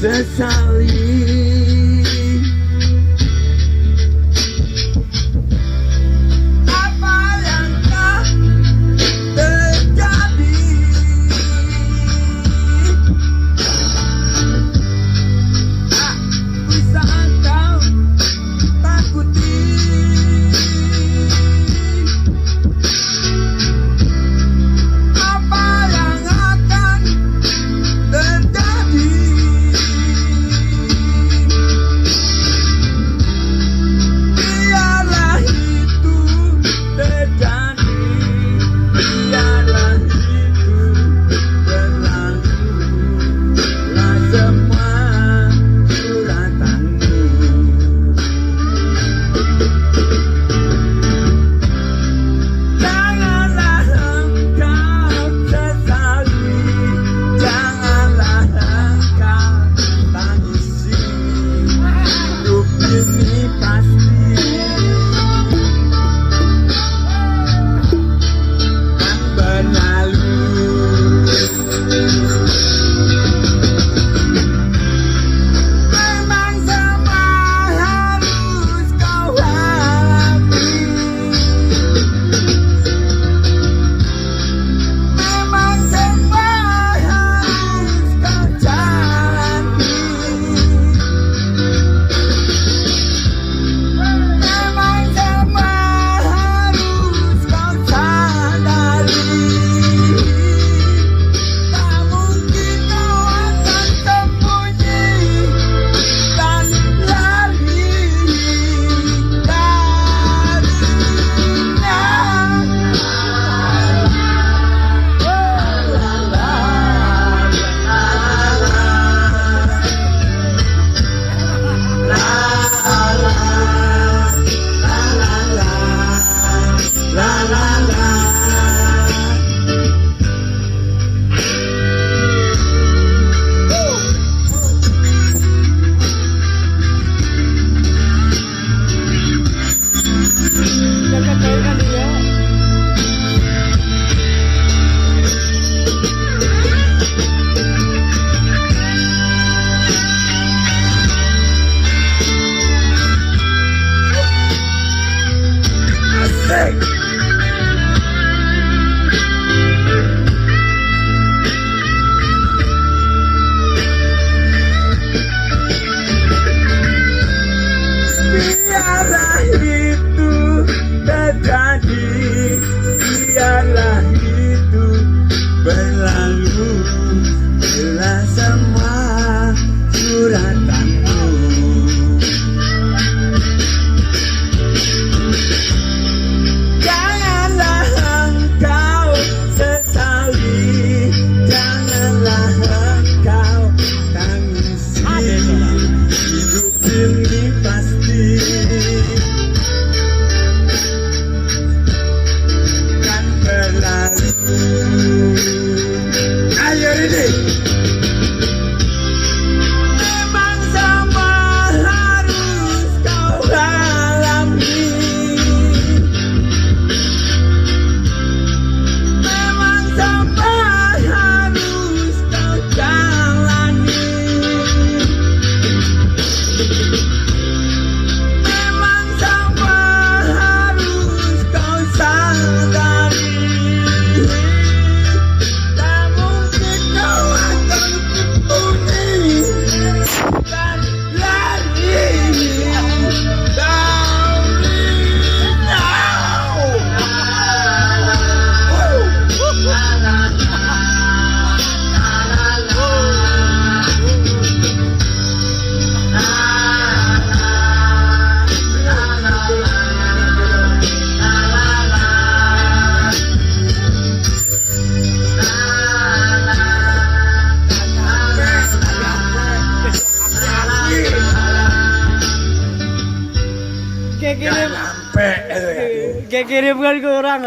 sesali. Apa yang telah terjadi, aku saat kau takuti. Apa yang akan terjadi, biarlah itu terjadi, biarlah itu berlalu. Lah semua suratanmu, janganlah engkau sesali, janganlah engkau tangisi. Hidup ini pasti kan berlalu. Memang semua harus kau alami, memang semua harus kau jalani, memang semua harus kau sadari. Tak mungkin kau akan sembunyi dan lari Asik. Biarlah itu terjadi, biarlah itu berlalu. Bila semua suratanmu, janganlah engkau sesali, janganlah engkau tangisi. Hidup ini pasti kan berlalu. Ayo ini. Memang semua harus kau alami, memang semua harus kau jalani, memang semua harus kau sadari. Tak mungkin kau akan sembunyi dan lari dari Kayak kirim sampai kayak kirim kan ke orang.